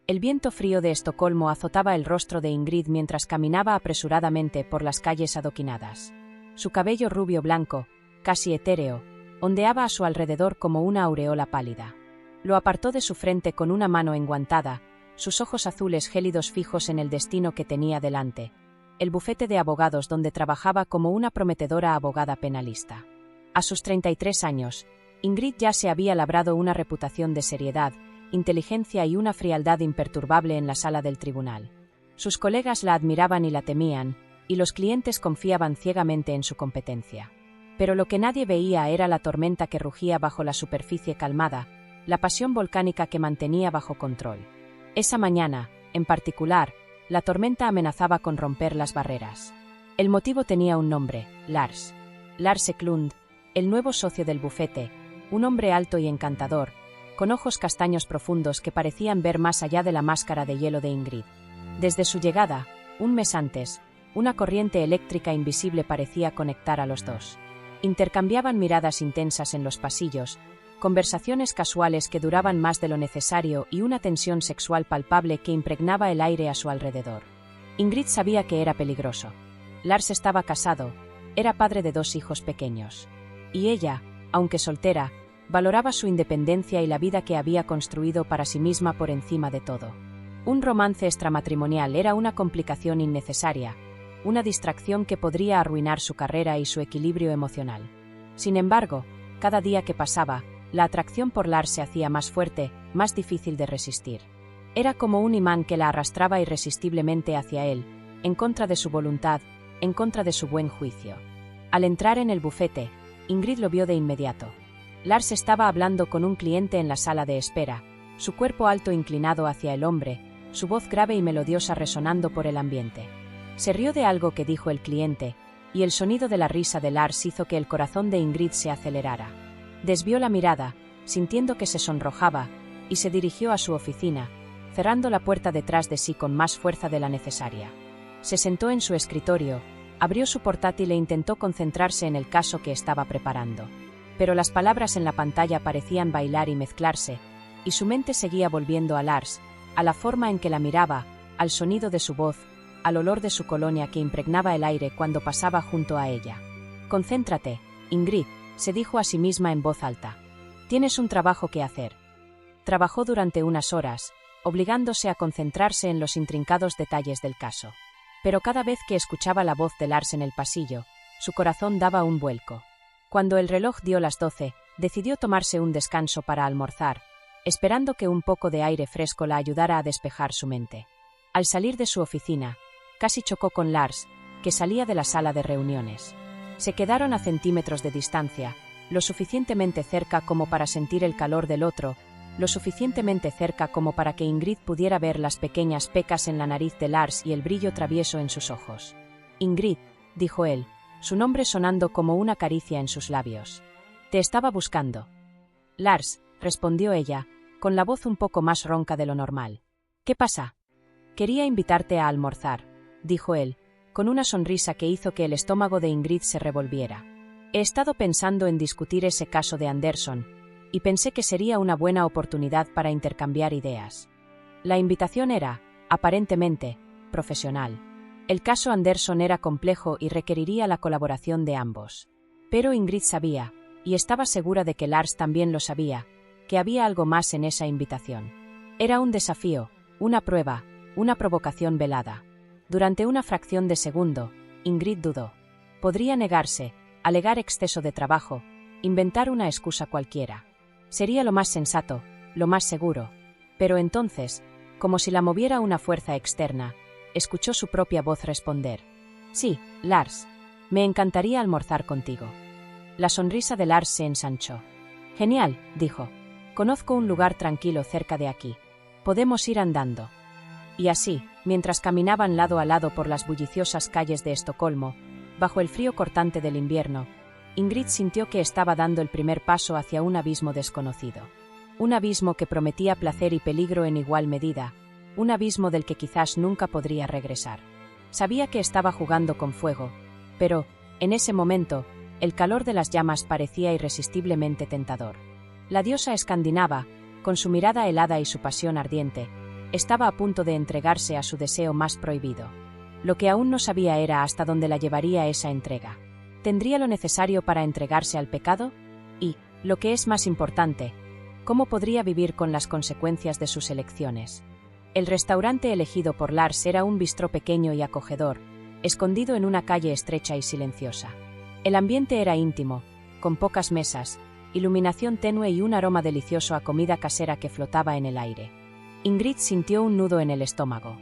El viento frío de Estocolmo azotaba el rostro de Ingrid mientras caminaba apresuradamente por las calles adoquinadas. Su cabello rubio blanco, casi etéreo, ondeaba a su alrededor como una aureola pálida. Lo apartó de su frente con una mano enguantada, sus ojos azules gélidos fijos en el destino que tenía delante, el bufete de abogados donde trabajaba como una prometedora abogada penalista. A sus 33 años, Ingrid ya se había labrado una reputación de seriedad, inteligencia y una frialdad imperturbable en la sala del tribunal. Sus colegas la admiraban y la temían, y los clientes confiaban ciegamente en su competencia. Pero lo que nadie veía era la tormenta que rugía bajo la superficie calmada, la pasión volcánica que mantenía bajo control. Esa mañana, en particular, la tormenta amenazaba con romper las barreras. El motivo tenía un nombre: Lars. Lars Eklund, el nuevo socio del bufete, un hombre alto y encantador, con ojos castaños profundos que parecían ver más allá de la máscara de hielo de Ingrid. Desde su llegada, un mes antes, una corriente eléctrica invisible parecía conectar a los dos. Intercambiaban miradas intensas en los pasillos, conversaciones casuales que duraban más de lo necesario y una tensión sexual palpable que impregnaba el aire a su alrededor. Ingrid sabía que era peligroso. Lars estaba casado, era padre de 2 hijos pequeños. Y ella, aunque soltera, valoraba su independencia y la vida que había construido para sí misma por encima de todo. Un romance extramatrimonial era una complicación innecesaria, una distracción que podría arruinar su carrera y su equilibrio emocional. Sin embargo, cada día que pasaba, la atracción por Lars se hacía más fuerte, más difícil de resistir. Era como un imán que la arrastraba irresistiblemente hacia él, en contra de su voluntad, en contra de su buen juicio. Al entrar en el bufete, Ingrid lo vio de inmediato. Lars estaba hablando con un cliente en la sala de espera, su cuerpo alto inclinado hacia el hombre, su voz grave y melodiosa resonando por el ambiente. Se rió de algo que dijo el cliente, y el sonido de la risa de Lars hizo que el corazón de Ingrid se acelerara. Desvió la mirada, sintiendo que se sonrojaba, y se dirigió a su oficina, cerrando la puerta detrás de sí con más fuerza de la necesaria. Se sentó en su escritorio, abrió su portátil e intentó concentrarse en el caso que estaba preparando. Pero las palabras en la pantalla parecían bailar y mezclarse, y su mente seguía volviendo a Lars, a la forma en que la miraba, al sonido de su voz, al olor de su colonia que impregnaba el aire cuando pasaba junto a ella. «Concéntrate, Ingrid», se dijo a sí misma en voz alta. «Tienes un trabajo que hacer». Trabajó durante unas horas, obligándose a concentrarse en los intrincados detalles del caso. Pero cada vez que escuchaba la voz de Lars en el pasillo, su corazón daba un vuelco. Cuando el reloj dio las 12, decidió tomarse un descanso para almorzar, esperando que un poco de aire fresco la ayudara a despejar su mente. Al salir de su oficina, casi chocó con Lars, que salía de la sala de reuniones. Se quedaron a centímetros de distancia, lo suficientemente cerca como para sentir el calor del otro, lo suficientemente cerca como para que Ingrid pudiera ver las pequeñas pecas en la nariz de Lars y el brillo travieso en sus ojos. «Ingrid», dijo él, su nombre sonando como una caricia en sus labios. «Te estaba buscando». «Lars», respondió ella, con la voz un poco más ronca de lo normal. «¿Qué pasa?» «Quería invitarte a almorzar», dijo él, con una sonrisa que hizo que el estómago de Ingrid se revolviera. «He estado pensando en discutir ese caso de Anderson, y pensé que sería una buena oportunidad para intercambiar ideas». La invitación era, aparentemente, profesional. El caso Anderson era complejo y requeriría la colaboración de ambos. Pero Ingrid sabía, y estaba segura de que Lars también lo sabía, que había algo más en esa invitación. Era un desafío, una prueba, una provocación velada. Durante una fracción de segundo, Ingrid dudó. Podría negarse, alegar exceso de trabajo, inventar una excusa cualquiera. Sería lo más sensato, lo más seguro. Pero entonces, como si la moviera una fuerza externa, escuchó su propia voz responder. «Sí, Lars. Me encantaría almorzar contigo». La sonrisa de Lars se ensanchó. «Genial», dijo. «Conozco un lugar tranquilo cerca de aquí. Podemos ir andando». Y así, mientras caminaban lado a lado por las bulliciosas calles de Estocolmo, bajo el frío cortante del invierno, Ingrid sintió que estaba dando el primer paso hacia un abismo desconocido. Un abismo que prometía placer y peligro en igual medida, un abismo del que quizás nunca podría regresar. Sabía que estaba jugando con fuego, pero, en ese momento, el calor de las llamas parecía irresistiblemente tentador. La diosa escandinava, con su mirada helada y su pasión ardiente, Estaba a punto de entregarse a su deseo más prohibido. Lo que aún no sabía era hasta dónde la llevaría esa entrega. ¿Tendría lo necesario para entregarse al pecado? Y, lo que es más importante, ¿cómo podría vivir con las consecuencias de sus elecciones? El restaurante elegido por Lars era un bistró pequeño y acogedor, escondido en una calle estrecha y silenciosa. El ambiente era íntimo, con pocas mesas, iluminación tenue y un aroma delicioso a comida casera que flotaba en el aire. Ingrid sintió un nudo en el estómago.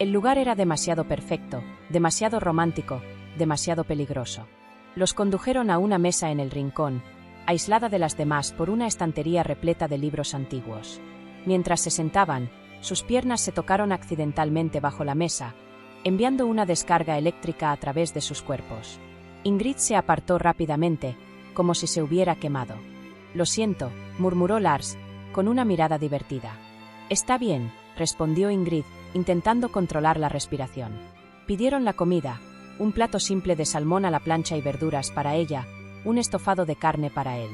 El lugar era demasiado perfecto, demasiado romántico, demasiado peligroso. Los condujeron a una mesa en el rincón, aislada de las demás por una estantería repleta de libros antiguos. Mientras se sentaban, sus piernas se tocaron accidentalmente bajo la mesa, enviando una descarga eléctrica a través de sus cuerpos. Ingrid se apartó rápidamente, como si se hubiera quemado. «Lo siento», murmuró Lars, con una mirada divertida. «Está bien», respondió Ingrid, intentando controlar la respiración. Pidieron la comida, un plato simple de salmón a la plancha y verduras para ella, un estofado de carne para él.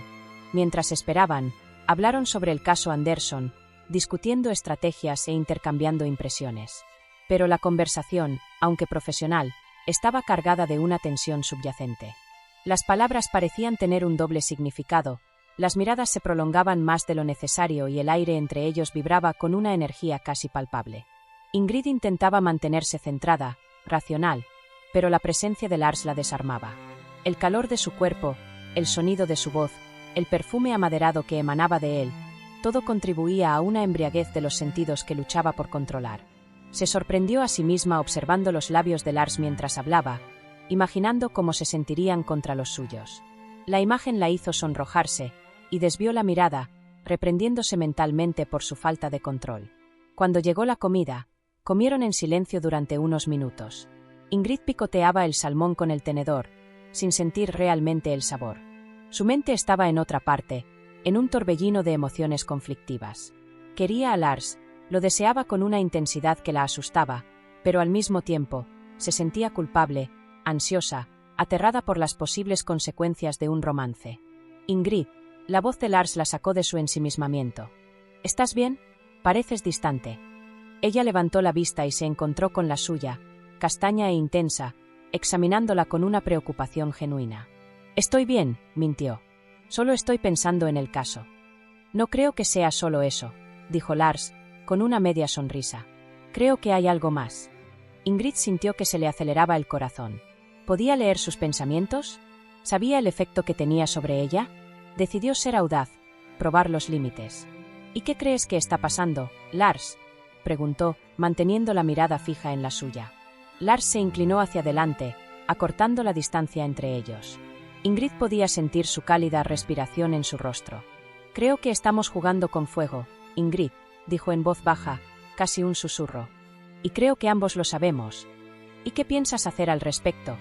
Mientras esperaban, hablaron sobre el caso Anderson, discutiendo estrategias e intercambiando impresiones. Pero la conversación, aunque profesional, estaba cargada de una tensión subyacente. Las palabras parecían tener un doble significado, las miradas se prolongaban más de lo necesario y el aire entre ellos vibraba con una energía casi palpable. Ingrid intentaba mantenerse centrada, racional, pero la presencia de Lars la desarmaba. El calor de su cuerpo, el sonido de su voz, el perfume amaderado que emanaba de él, todo contribuía a una embriaguez de los sentidos que luchaba por controlar. Se sorprendió a sí misma observando los labios de Lars mientras hablaba, imaginando cómo se sentirían contra los suyos. La imagen la hizo sonrojarse, y desvió la mirada, reprendiéndose mentalmente por su falta de control. Cuando llegó la comida, comieron en silencio durante unos minutos. Ingrid picoteaba el salmón con el tenedor, sin sentir realmente el sabor. Su mente estaba en otra parte, en un torbellino de emociones conflictivas. Quería a Lars, lo deseaba con una intensidad que la asustaba, pero al mismo tiempo, se sentía culpable, ansiosa, aterrada por las posibles consecuencias de un romance. Ingrid, la voz de Lars la sacó de su ensimismamiento. ¿Estás bien? Pareces distante. Ella levantó la vista y se encontró con la suya, castaña e intensa, examinándola con una preocupación genuina. Estoy bien, mintió. Solo estoy pensando en el caso. No creo que sea solo eso, dijo Lars, con una media sonrisa. Creo que hay algo más. Ingrid sintió que se le aceleraba el corazón. ¿Podía leer sus pensamientos? ¿Sabía el efecto que tenía sobre ella? Decidió ser audaz, probar los límites. ¿Y qué crees que está pasando, Lars?, preguntó, manteniendo la mirada fija en la suya. Lars se inclinó hacia adelante, acortando la distancia entre ellos. Ingrid podía sentir su cálida respiración en su rostro. «Creo que estamos jugando con fuego, Ingrid», dijo en voz baja, casi un susurro. «Y creo que ambos lo sabemos». «¿Y qué piensas hacer al respecto?»,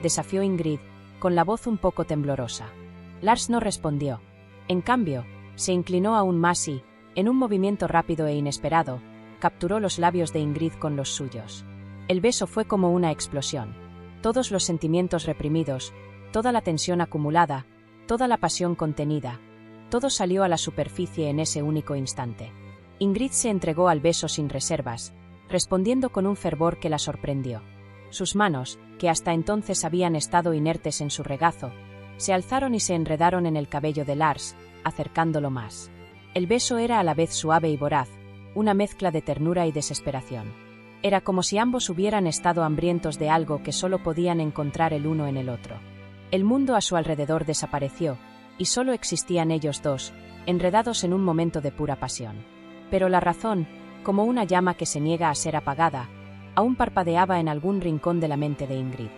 desafió Ingrid, con la voz un poco temblorosa. Lars no respondió. En cambio, se inclinó aún más y, en un movimiento rápido e inesperado, capturó los labios de Ingrid con los suyos. El beso fue como una explosión. Todos los sentimientos reprimidos, toda la tensión acumulada, toda la pasión contenida, todo salió a la superficie en ese único instante. Ingrid se entregó al beso sin reservas, respondiendo con un fervor que la sorprendió. Sus manos, que hasta entonces habían estado inertes en su regazo, se alzaron y se enredaron en el cabello de Lars, acercándolo más. El beso era a la vez suave y voraz, una mezcla de ternura y desesperación. Era como si ambos hubieran estado hambrientos de algo que solo podían encontrar el uno en el otro. El mundo a su alrededor desapareció, y solo existían ellos dos, enredados en un momento de pura pasión. Pero la razón, como una llama que se niega a ser apagada, aún parpadeaba en algún rincón de la mente de Ingrid.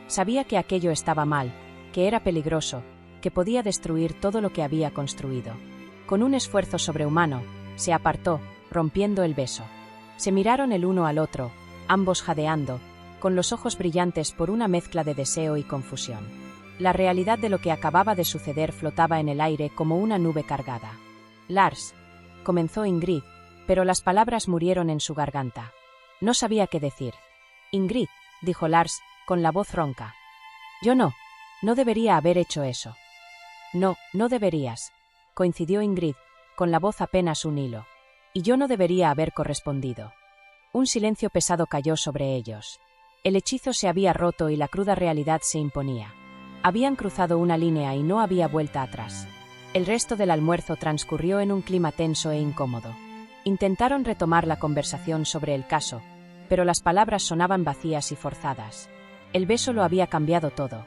Sabía que aquello estaba mal, que era peligroso, que podía destruir todo lo que había construido. Con un esfuerzo sobrehumano, se apartó, rompiendo el beso. Se miraron el uno al otro, ambos jadeando, con los ojos brillantes por una mezcla de deseo y confusión. La realidad de lo que acababa de suceder flotaba en el aire como una nube cargada. «Lars», comenzó Ingrid, pero las palabras murieron en su garganta. No sabía qué decir. «Ingrid», dijo Lars, con la voz ronca. «Yo no debería haber hecho eso». No deberías», coincidió Ingrid, con la voz apenas un hilo. «Y yo no debería haber correspondido». Un silencio pesado cayó sobre ellos. El hechizo se había roto y la cruda realidad se imponía. Habían cruzado una línea y no había vuelta atrás. El resto del almuerzo transcurrió en un clima tenso e incómodo. Intentaron retomar la conversación sobre el caso, pero las palabras sonaban vacías y forzadas. El beso lo había cambiado todo.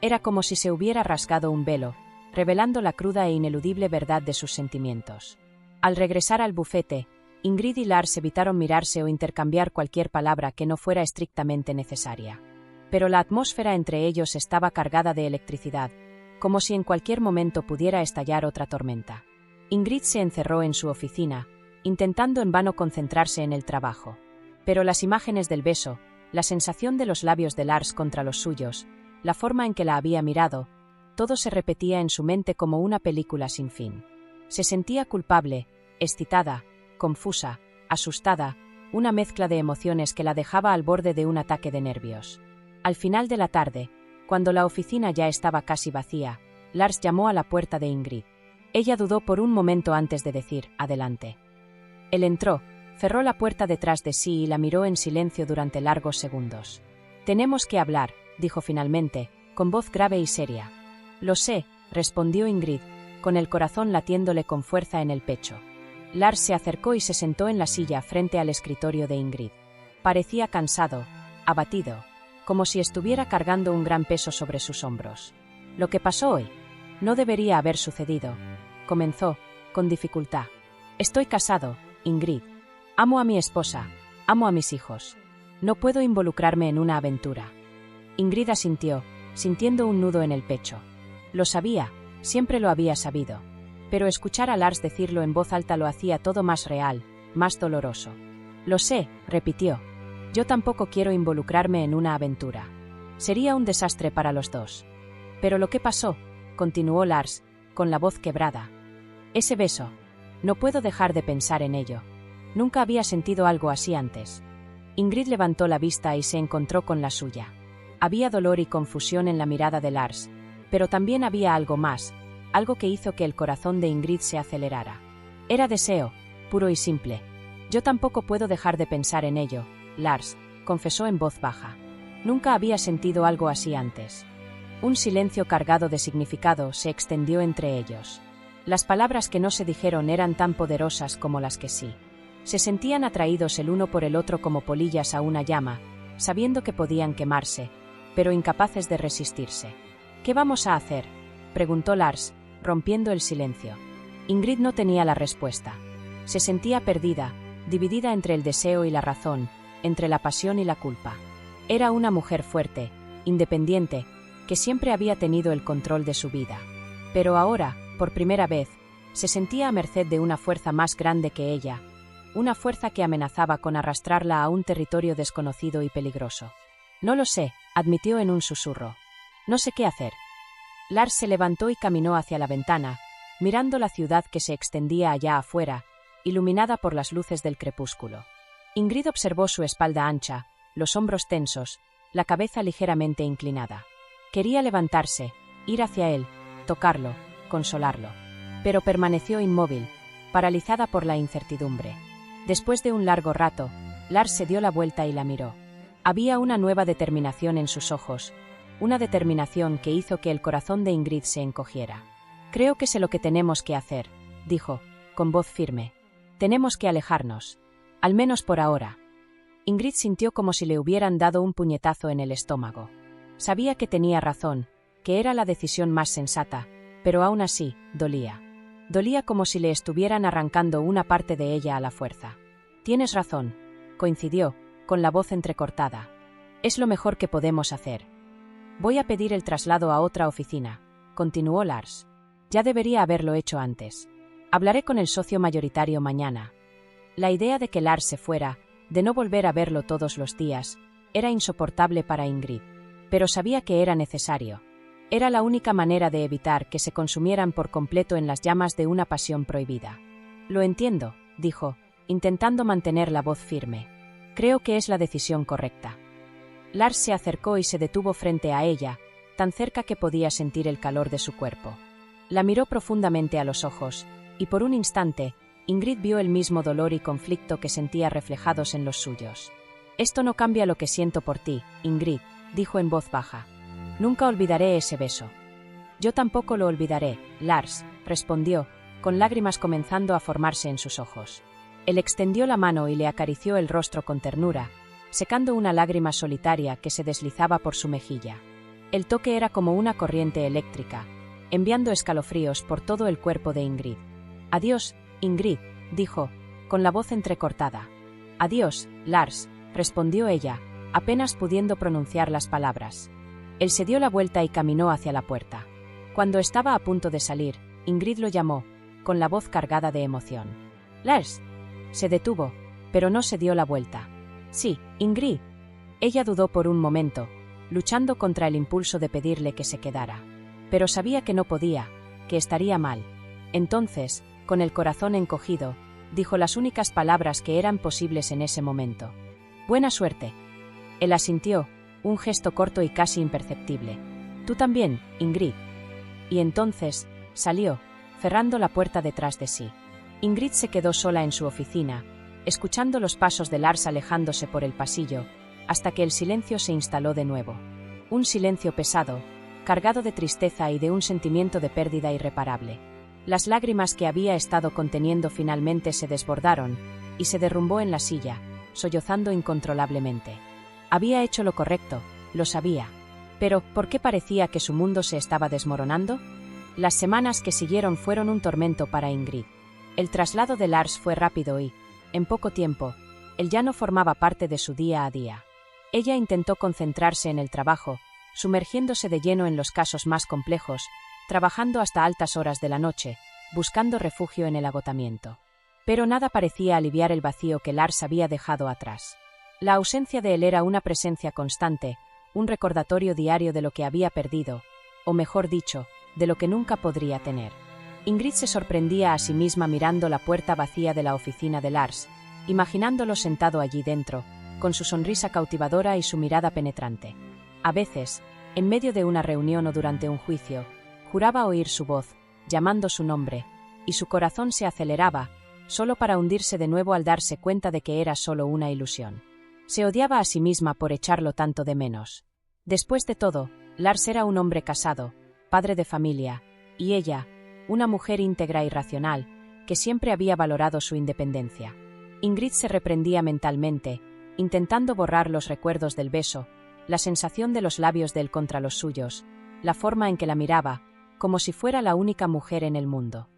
Era como si se hubiera rasgado un velo, revelando la cruda e ineludible verdad de sus sentimientos. Al regresar al bufete, Ingrid y Lars evitaron mirarse o intercambiar cualquier palabra que no fuera estrictamente necesaria. Pero la atmósfera entre ellos estaba cargada de electricidad, como si en cualquier momento pudiera estallar otra tormenta. Ingrid se encerró en su oficina, intentando en vano concentrarse en el trabajo. Pero las imágenes del beso, la sensación de los labios de Lars contra los suyos, la forma en que la había mirado, todo se repetía en su mente como una película sin fin. Se sentía culpable, excitada, confusa, asustada, una mezcla de emociones que la dejaba al borde de un ataque de nervios. Al final de la tarde, cuando la oficina ya estaba casi vacía, Lars llamó a la puerta de Ingrid. Ella dudó por un momento antes de decir, adelante. Él entró, cerró la puerta detrás de sí y la miró en silencio durante largos segundos. Tenemos que hablar, dijo finalmente, con voz grave y seria. Lo sé, respondió Ingrid, con el corazón latiéndole con fuerza en el pecho. Lars se acercó y se sentó en la silla frente al escritorio de Ingrid. Parecía cansado, abatido, como si estuviera cargando un gran peso sobre sus hombros. Lo que pasó hoy no debería haber sucedido, comenzó, con dificultad. Estoy casado, Ingrid. Amo a mi esposa, amo a mis hijos. No puedo involucrarme en una aventura. Ingrid asintió, sintiendo un nudo en el pecho. Lo sabía, siempre lo había sabido. Pero escuchar a Lars decirlo en voz alta lo hacía todo más real, más doloroso. Lo sé, repitió. Yo tampoco quiero involucrarme en una aventura. Sería un desastre para los dos. Pero lo que pasó, continuó Lars, con la voz quebrada. Ese beso. No puedo dejar de pensar en ello. Nunca había sentido algo así antes. Ingrid levantó la vista y se encontró con la suya. Había dolor y confusión en la mirada de Lars, pero también había algo más, algo que hizo que el corazón de Ingrid se acelerara. Era deseo, puro y simple. Yo tampoco puedo dejar de pensar en ello, Lars, confesó en voz baja. Nunca había sentido algo así antes. Un silencio cargado de significado se extendió entre ellos. Las palabras que no se dijeron eran tan poderosas como las que sí. Se sentían atraídos el uno por el otro como polillas a una llama, sabiendo que podían quemarse, pero incapaces de resistirse. ¿Qué vamos a hacer?, preguntó Lars, rompiendo el silencio. Ingrid no tenía la respuesta. Se sentía perdida, dividida entre el deseo y la razón, entre la pasión y la culpa. Era una mujer fuerte, independiente, que siempre había tenido el control de su vida. Pero ahora, por primera vez, se sentía a merced de una fuerza más grande que ella, una fuerza que amenazaba con arrastrarla a un territorio desconocido y peligroso. No lo sé, admitió en un susurro. No sé qué hacer. Lars se levantó y caminó hacia la ventana, mirando la ciudad que se extendía allá afuera, iluminada por las luces del crepúsculo. Ingrid observó su espalda ancha, los hombros tensos, la cabeza ligeramente inclinada. Quería levantarse, ir hacia él, tocarlo, consolarlo. Pero permaneció inmóvil, paralizada por la incertidumbre. Después de un largo rato, Lars se dio la vuelta y la miró. Había una nueva determinación en sus ojos, una determinación que hizo que el corazón de Ingrid se encogiera. Creo que sé lo que tenemos que hacer, dijo, con voz firme. Tenemos que alejarnos. Al menos por ahora. Ingrid sintió como si le hubieran dado un puñetazo en el estómago. Sabía que tenía razón, que era la decisión más sensata, pero aún así, dolía. Dolía como si le estuvieran arrancando una parte de ella a la fuerza. Tienes razón, coincidió, con la voz entrecortada. Es lo mejor que podemos hacer. Voy a pedir el traslado a otra oficina, continuó Lars. Ya debería haberlo hecho antes. Hablaré con el socio mayoritario mañana. La idea de que Lars se fuera, de no volver a verlo todos los días, era insoportable para Ingrid. Pero sabía que era necesario. Era la única manera de evitar que se consumieran por completo en las llamas de una pasión prohibida. Lo entiendo, dijo, intentando mantener la voz firme. Creo que es la decisión correcta. Lars se acercó y se detuvo frente a ella, tan cerca que podía sentir el calor de su cuerpo. La miró profundamente a los ojos, y por un instante, Ingrid vio el mismo dolor y conflicto que sentía reflejados en los suyos. «Esto no cambia lo que siento por ti, Ingrid», dijo en voz baja. «Nunca olvidaré ese beso». «Yo tampoco lo olvidaré, Lars», respondió, con lágrimas comenzando a formarse en sus ojos. Él extendió la mano y le acarició el rostro con ternura, secando una lágrima solitaria que se deslizaba por su mejilla. El toque era como una corriente eléctrica, enviando escalofríos por todo el cuerpo de Ingrid. «Adiós, Ingrid», dijo, con la voz entrecortada. «Adiós, Lars», respondió ella, apenas pudiendo pronunciar las palabras. Él se dio la vuelta y caminó hacia la puerta. Cuando estaba a punto de salir, Ingrid lo llamó, con la voz cargada de emoción. «Lars». Se detuvo, pero no se dio la vuelta. «Sí, Ingrid». Ella dudó por un momento, luchando contra el impulso de pedirle que se quedara. Pero sabía que no podía, que estaría mal. Entonces, con el corazón encogido, dijo las únicas palabras que eran posibles en ese momento. «Buena suerte». Él asintió, un gesto corto y casi imperceptible. «Tú también, Ingrid». Y entonces, salió, cerrando la puerta detrás de sí. Ingrid se quedó sola en su oficina, escuchando los pasos de Lars alejándose por el pasillo, hasta que el silencio se instaló de nuevo. Un silencio pesado, cargado de tristeza y de un sentimiento de pérdida irreparable. Las lágrimas que había estado conteniendo finalmente se desbordaron, y se derrumbó en la silla, sollozando incontrolablemente. Había hecho lo correcto, lo sabía. Pero, ¿por qué parecía que su mundo se estaba desmoronando? Las semanas que siguieron fueron un tormento para Ingrid. El traslado de Lars fue rápido y, en poco tiempo, él ya no formaba parte de su día a día. Ella intentó concentrarse en el trabajo, sumergiéndose de lleno en los casos más complejos, trabajando hasta altas horas de la noche, buscando refugio en el agotamiento. Pero nada parecía aliviar el vacío que Lars había dejado atrás. La ausencia de él era una presencia constante, un recordatorio diario de lo que había perdido, o mejor dicho, de lo que nunca podría tener. Ingrid se sorprendía a sí misma mirando la puerta vacía de la oficina de Lars, imaginándolo sentado allí dentro, con su sonrisa cautivadora y su mirada penetrante. A veces, en medio de una reunión o durante un juicio, juraba oír su voz, llamando su nombre, y su corazón se aceleraba, solo para hundirse de nuevo al darse cuenta de que era solo una ilusión. Se odiaba a sí misma por echarlo tanto de menos. Después de todo, Lars era un hombre casado, padre de familia, y ella, una mujer íntegra y racional, que siempre había valorado su independencia. Ingrid se reprendía mentalmente, intentando borrar los recuerdos del beso, la sensación de los labios de él contra los suyos, la forma en que la miraba, como si fuera la única mujer en el mundo.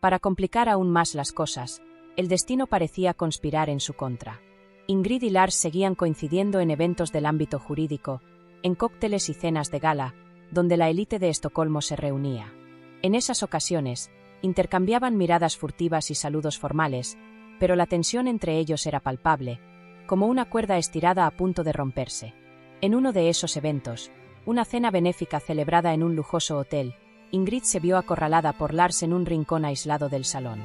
Para complicar aún más las cosas, el destino parecía conspirar en su contra. Ingrid y Lars seguían coincidiendo en eventos del ámbito jurídico, en cócteles y cenas de gala, donde la élite de Estocolmo se reunía. En esas ocasiones, intercambiaban miradas furtivas y saludos formales, pero la tensión entre ellos era palpable, como una cuerda estirada a punto de romperse. En uno de esos eventos, una cena benéfica celebrada en un lujoso hotel, Ingrid se vio acorralada por Lars en un rincón aislado del salón.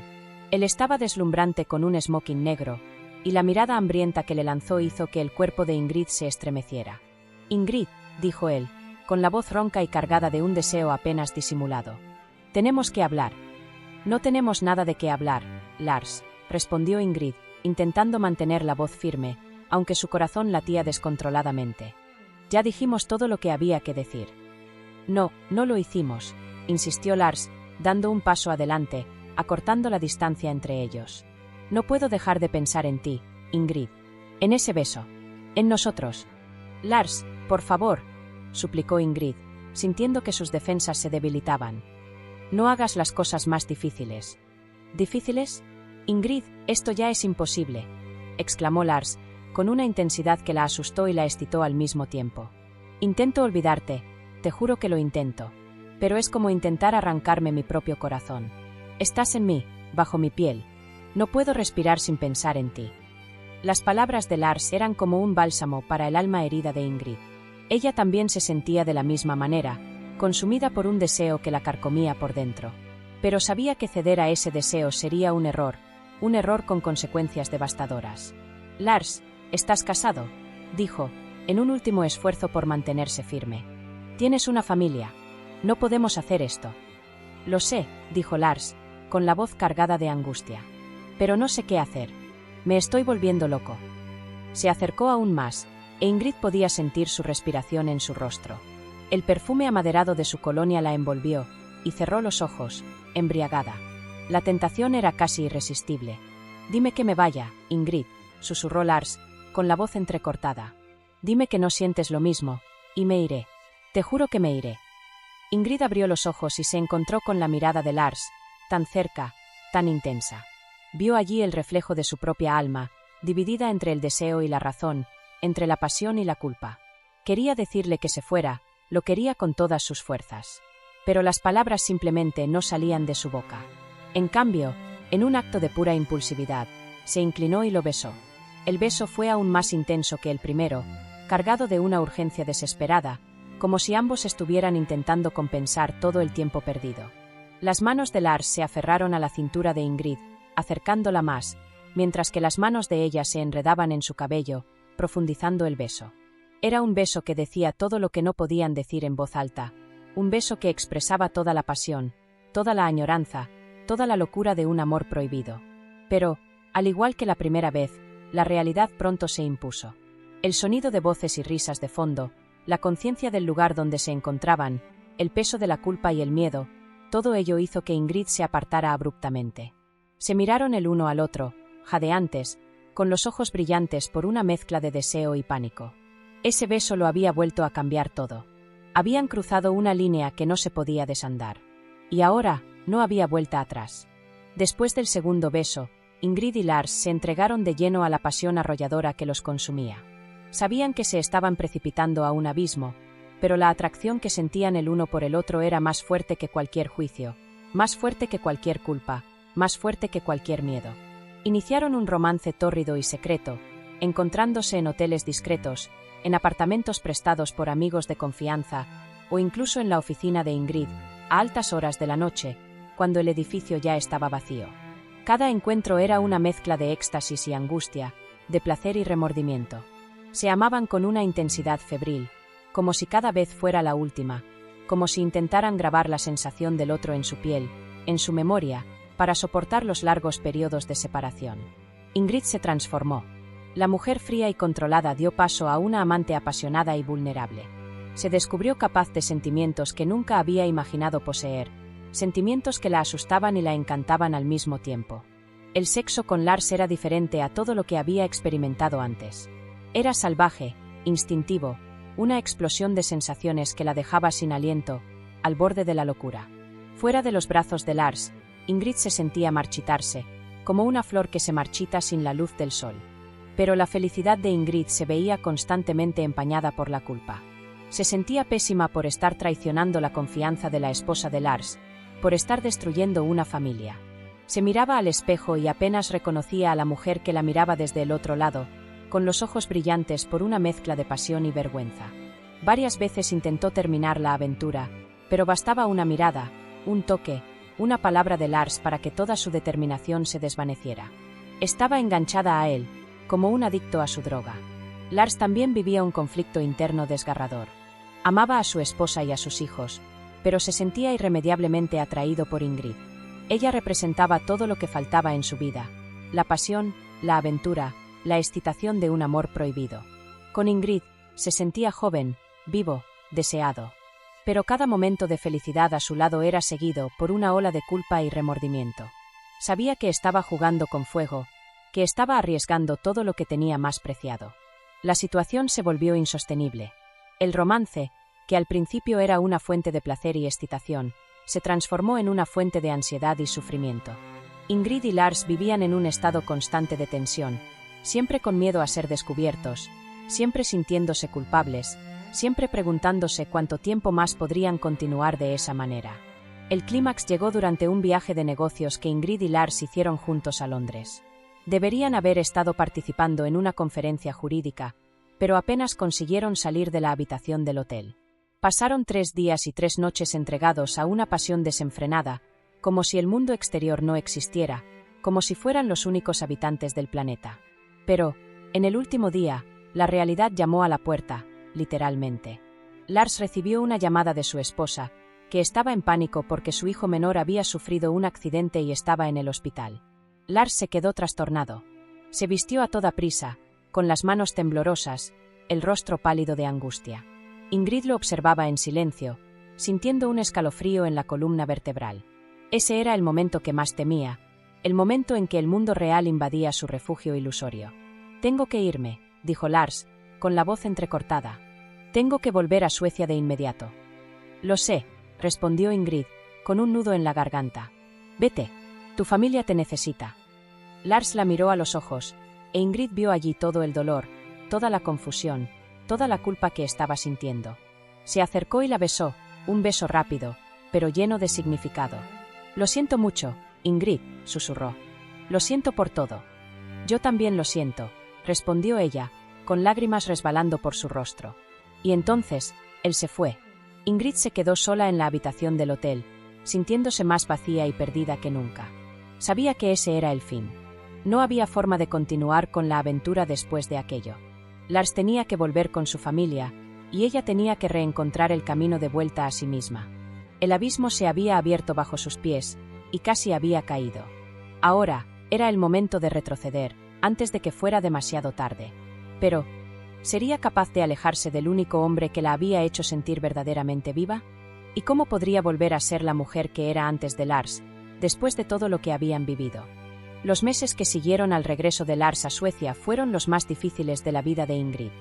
Él estaba deslumbrante con un smoking negro, y la mirada hambrienta que le lanzó hizo que el cuerpo de Ingrid se estremeciera. «Ingrid», dijo él, con la voz ronca y cargada de un deseo apenas disimulado. «Tenemos que hablar». «No tenemos nada de qué hablar, Lars», respondió Ingrid, intentando mantener la voz firme, aunque su corazón latía descontroladamente. «Ya dijimos todo lo que había que decir». «No, no lo hicimos», insistió Lars, dando un paso adelante, acortando la distancia entre ellos. «No puedo dejar de pensar en ti, Ingrid. En ese beso. En nosotros». «Lars, por favor», suplicó Ingrid, sintiendo que sus defensas se debilitaban. «No hagas las cosas más difíciles». «¿Difíciles? Ingrid, esto ya es imposible», exclamó Lars, con una intensidad que la asustó y la excitó al mismo tiempo. «Intento olvidarte, te juro que lo intento. Pero es como intentar arrancarme mi propio corazón. Estás en mí, bajo mi piel. No puedo respirar sin pensar en ti». Las palabras de Lars eran como un bálsamo para el alma herida de Ingrid. Ella también se sentía de la misma manera, consumida por un deseo que la carcomía por dentro. Pero sabía que ceder a ese deseo sería un error con consecuencias devastadoras. «Lars, ¿estás casado?», dijo, en un último esfuerzo por mantenerse firme. «Tienes una familia. No podemos hacer esto». «Lo sé», dijo Lars, con la voz cargada de angustia. Pero no sé qué hacer. Me estoy volviendo loco. Se acercó aún más, e Ingrid podía sentir su respiración en su rostro. El perfume amaderado de su colonia la envolvió, y cerró los ojos, embriagada. La tentación era casi irresistible. «Dime que me vaya, Ingrid», susurró Lars, con la voz entrecortada. «Dime que no sientes lo mismo, y me iré. Te juro que me iré». Ingrid abrió los ojos y se encontró con la mirada de Lars, tan cerca, tan intensa. Vio allí el reflejo de su propia alma, dividida entre el deseo y la razón, entre la pasión y la culpa. Quería decirle que se fuera, lo quería con todas sus fuerzas. Pero las palabras simplemente no salían de su boca. En cambio, en un acto de pura impulsividad, se inclinó y lo besó. El beso fue aún más intenso que el primero, cargado de una urgencia desesperada, como si ambos estuvieran intentando compensar todo el tiempo perdido. Las manos de Lars se aferraron a la cintura de Ingrid, acercándola más, mientras que las manos de ella se enredaban en su cabello, profundizando el beso. Era un beso que decía todo lo que no podían decir en voz alta, un beso que expresaba toda la pasión, toda la añoranza, toda la locura de un amor prohibido. Pero, al igual que la primera vez, la realidad pronto se impuso. El sonido de voces y risas de fondo, la conciencia del lugar donde se encontraban, el peso de la culpa y el miedo, todo ello hizo que Ingrid se apartara abruptamente. Se miraron el uno al otro, jadeantes, con los ojos brillantes por una mezcla de deseo y pánico. Ese beso lo había vuelto a cambiar todo. Habían cruzado una línea que no se podía desandar. Y ahora, no había vuelta atrás. Después del segundo beso, Ingrid y Lars se entregaron de lleno a la pasión arrolladora que los consumía. Sabían que se estaban precipitando a un abismo, pero la atracción que sentían el uno por el otro era más fuerte que cualquier juicio, más fuerte que cualquier culpa, más fuerte que cualquier miedo. Iniciaron un romance tórrido y secreto, encontrándose en hoteles discretos, en apartamentos prestados por amigos de confianza, o incluso en la oficina de Ingrid, a altas horas de la noche, cuando el edificio ya estaba vacío. Cada encuentro era una mezcla de éxtasis y angustia, de placer y remordimiento. Se amaban con una intensidad febril, como si cada vez fuera la última, como si intentaran grabar la sensación del otro en su piel, en su memoria, para soportar los largos periodos de separación. Ingrid se transformó. La mujer fría y controlada dio paso a una amante apasionada y vulnerable. Se descubrió capaz de sentimientos que nunca había imaginado poseer, sentimientos que la asustaban y la encantaban al mismo tiempo. El sexo con Lars era diferente a todo lo que había experimentado antes. Era salvaje, instintivo, una explosión de sensaciones que la dejaba sin aliento, al borde de la locura. Fuera de los brazos de Lars, Ingrid se sentía marchitarse, como una flor que se marchita sin la luz del sol. Pero la felicidad de Ingrid se veía constantemente empañada por la culpa. Se sentía pésima por estar traicionando la confianza de la esposa de Lars, por estar destruyendo una familia. Se miraba al espejo y apenas reconocía a la mujer que la miraba desde el otro lado, con los ojos brillantes por una mezcla de pasión y vergüenza. Varias veces intentó terminar la aventura, pero bastaba una mirada, un toque, una palabra de Lars para que toda su determinación se desvaneciera. Estaba enganchada a él, como un adicto a su droga. Lars también vivía un conflicto interno desgarrador. Amaba a su esposa y a sus hijos, pero se sentía irremediablemente atraído por Ingrid. Ella representaba todo lo que faltaba en su vida: la pasión, la aventura, la excitación de un amor prohibido. Con Ingrid, se sentía joven, vivo, deseado. Pero cada momento de felicidad a su lado era seguido por una ola de culpa y remordimiento. Sabía que estaba jugando con fuego, que estaba arriesgando todo lo que tenía más preciado. La situación se volvió insostenible. El romance, que al principio era una fuente de placer y excitación, se transformó en una fuente de ansiedad y sufrimiento. Ingrid y Lars vivían en un estado constante de tensión, siempre con miedo a ser descubiertos, siempre sintiéndose culpables, siempre preguntándose cuánto tiempo más podrían continuar de esa manera. El clímax llegó durante un viaje de negocios que Ingrid y Lars hicieron juntos a Londres. Deberían haber estado participando en una conferencia jurídica, pero apenas consiguieron salir de la habitación del hotel. Pasaron 3 días y 3 noches entregados a una pasión desenfrenada, como si el mundo exterior no existiera, como si fueran los únicos habitantes del planeta. Pero, en el último día, la realidad llamó a la puerta, literalmente. Lars recibió una llamada de su esposa, que estaba en pánico porque su hijo menor había sufrido un accidente y estaba en el hospital. Lars se quedó trastornado. Se vistió a toda prisa, con las manos temblorosas, el rostro pálido de angustia. Ingrid lo observaba en silencio, sintiendo un escalofrío en la columna vertebral. Ese era el momento que más temía, el momento en que el mundo real invadía su refugio ilusorio. «Tengo que irme», dijo Lars, con la voz entrecortada. «Tengo que volver a Suecia de inmediato». «Lo sé», respondió Ingrid, con un nudo en la garganta. «Vete, tu familia te necesita». Lars la miró a los ojos, e Ingrid vio allí todo el dolor, toda la confusión, toda la culpa que estaba sintiendo. Se acercó y la besó, un beso rápido, pero lleno de significado. «Lo siento mucho, Ingrid», susurró. «Lo siento por todo». «Yo también lo siento», respondió ella, con lágrimas resbalando por su rostro. Y entonces, él se fue. Ingrid se quedó sola en la habitación del hotel, sintiéndose más vacía y perdida que nunca. Sabía que ese era el fin. No había forma de continuar con la aventura después de aquello. Lars tenía que volver con su familia, y ella tenía que reencontrar el camino de vuelta a sí misma. El abismo se había abierto bajo sus pies, y casi había caído. Ahora, era el momento de retroceder, antes de que fuera demasiado tarde. Pero, ¿sería capaz de alejarse del único hombre que la había hecho sentir verdaderamente viva? ¿Y cómo podría volver a ser la mujer que era antes de Lars, después de todo lo que habían vivido? Los meses que siguieron al regreso de Lars a Suecia fueron los más difíciles de la vida de Ingrid.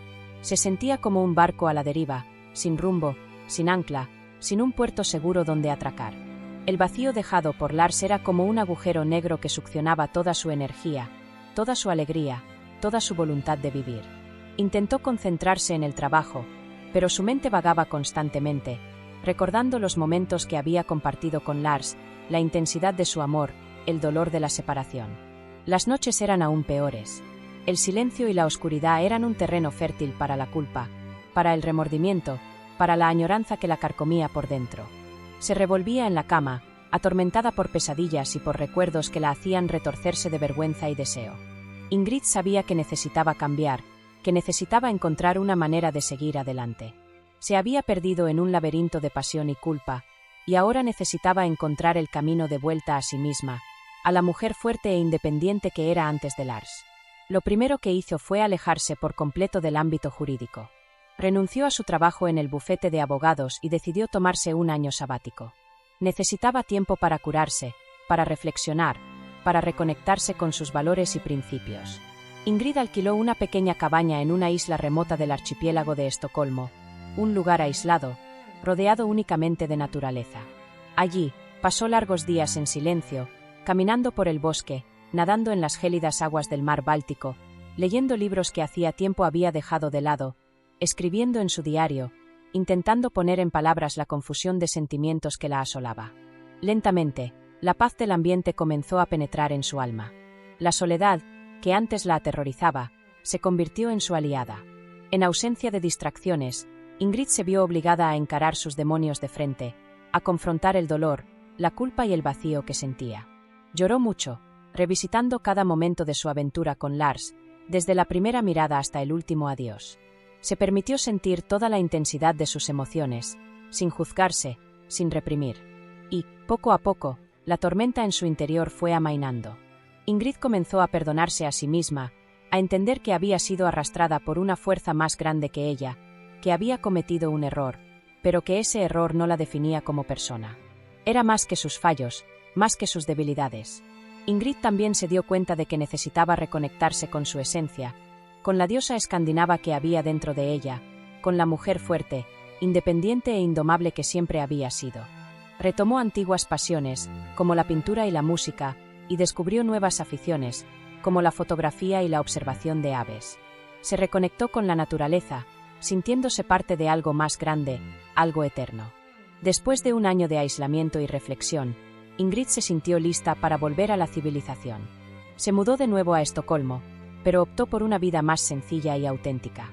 Se sentía como un barco a la deriva, sin rumbo, sin ancla, sin un puerto seguro donde atracar. El vacío dejado por Lars era como un agujero negro que succionaba toda su energía, toda su alegría, toda su voluntad de vivir. Intentó concentrarse en el trabajo, pero su mente vagaba constantemente, recordando los momentos que había compartido con Lars, la intensidad de su amor, el dolor de la separación. Las noches eran aún peores. El silencio y la oscuridad eran un terreno fértil para la culpa, para el remordimiento, para la añoranza que la carcomía por dentro. Se revolvía en la cama, atormentada por pesadillas y por recuerdos que la hacían retorcerse de vergüenza y deseo. Ingrid sabía que necesitaba cambiar, que necesitaba encontrar una manera de seguir adelante. Se había perdido en un laberinto de pasión y culpa, y ahora necesitaba encontrar el camino de vuelta a sí misma, a la mujer fuerte e independiente que era antes de Lars. Lo primero que hizo fue alejarse por completo del ámbito jurídico. Renunció a su trabajo en el bufete de abogados y decidió tomarse un año sabático. Necesitaba tiempo para curarse, para reflexionar, para reconectarse con sus valores y principios. Ingrid alquiló una pequeña cabaña en una isla remota del archipiélago de Estocolmo, un lugar aislado, rodeado únicamente de naturaleza. Allí, pasó largos días en silencio, caminando por el bosque, nadando en las gélidas aguas del mar Báltico, leyendo libros que hacía tiempo había dejado de lado, escribiendo en su diario, intentando poner en palabras la confusión de sentimientos que la asolaba. Lentamente, la paz del ambiente comenzó a penetrar en su alma. La soledad, que antes la aterrorizaba, se convirtió en su aliada. En ausencia de distracciones, Ingrid se vio obligada a encarar sus demonios de frente, a confrontar el dolor, la culpa y el vacío que sentía. Lloró mucho, revisitando cada momento de su aventura con Lars, desde la primera mirada hasta el último adiós. Se permitió sentir toda la intensidad de sus emociones, sin juzgarse, sin reprimir. Y, poco a poco, la tormenta en su interior fue amainando. Ingrid comenzó a perdonarse a sí misma, a entender que había sido arrastrada por una fuerza más grande que ella, que había cometido un error, pero que ese error no la definía como persona. Era más que sus fallos, más que sus debilidades. Ingrid también se dio cuenta de que necesitaba reconectarse con su esencia, con la diosa escandinava que había dentro de ella, con la mujer fuerte, independiente e indomable que siempre había sido. Retomó antiguas pasiones, como la pintura y la música, y descubrió nuevas aficiones, como la fotografía y la observación de aves. Se reconectó con la naturaleza, sintiéndose parte de algo más grande, algo eterno. Después de un año de aislamiento y reflexión, Ingrid se sintió lista para volver a la civilización. Se mudó de nuevo a Estocolmo, pero optó por una vida más sencilla y auténtica.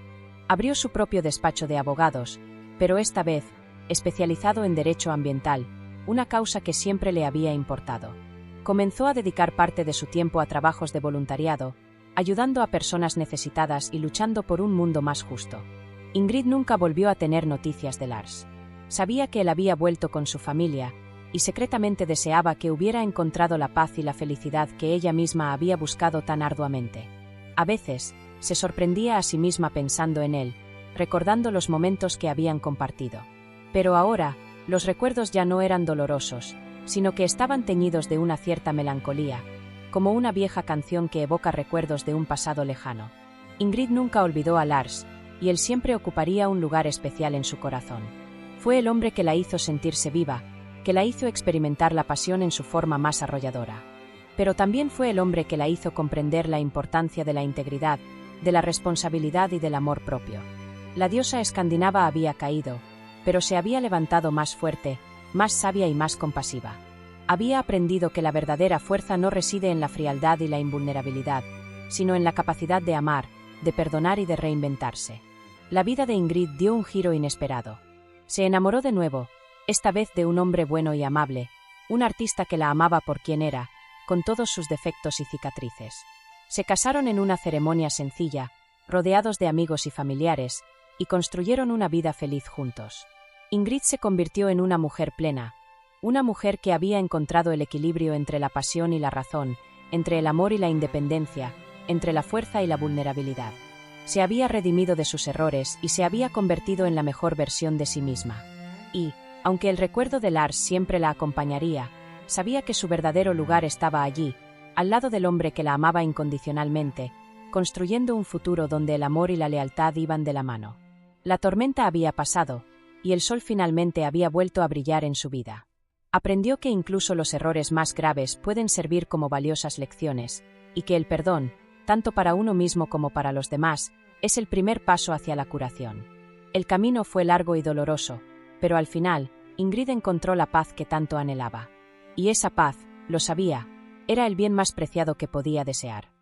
Abrió su propio despacho de abogados, pero esta vez, especializado en derecho ambiental, una causa que siempre le había importado. Comenzó a dedicar parte de su tiempo a trabajos de voluntariado, ayudando a personas necesitadas y luchando por un mundo más justo. Ingrid nunca volvió a tener noticias de Lars. Sabía que él había vuelto con su familia, y secretamente deseaba que hubiera encontrado la paz y la felicidad que ella misma había buscado tan arduamente. A veces, se sorprendía a sí misma pensando en él, recordando los momentos que habían compartido. Pero ahora, los recuerdos ya no eran dolorosos, sino que estaban teñidos de una cierta melancolía, como una vieja canción que evoca recuerdos de un pasado lejano. Ingrid nunca olvidó a Lars, y él siempre ocuparía un lugar especial en su corazón. Fue el hombre que la hizo sentirse viva, que la hizo experimentar la pasión en su forma más arrolladora. Pero también fue el hombre que la hizo comprender la importancia de la integridad, de la responsabilidad y del amor propio. La diosa escandinava había caído, pero se había levantado más fuerte, más sabia y más compasiva. Había aprendido que la verdadera fuerza no reside en la frialdad y la invulnerabilidad, sino en la capacidad de amar, de perdonar y de reinventarse. La vida de Ingrid dio un giro inesperado. Se enamoró de nuevo, esta vez de un hombre bueno y amable, un artista que la amaba por quien era, con todos sus defectos y cicatrices. Se casaron en una ceremonia sencilla, rodeados de amigos y familiares, y construyeron una vida feliz juntos. Ingrid se convirtió en una mujer plena, una mujer que había encontrado el equilibrio entre la pasión y la razón, entre el amor y la independencia, entre la fuerza y la vulnerabilidad. Se había redimido de sus errores y se había convertido en la mejor versión de sí misma. Y, aunque el recuerdo de Lars siempre la acompañaría, sabía que su verdadero lugar estaba allí, al lado del hombre que la amaba incondicionalmente, construyendo un futuro donde el amor y la lealtad iban de la mano. La tormenta había pasado, y el sol finalmente había vuelto a brillar en su vida. Aprendió que incluso los errores más graves pueden servir como valiosas lecciones, y que el perdón, tanto para uno mismo como para los demás, es el primer paso hacia la curación. El camino fue largo y doloroso, pero al final, Ingrid encontró la paz que tanto anhelaba. Y esa paz, lo sabía, era el bien más preciado que podía desear.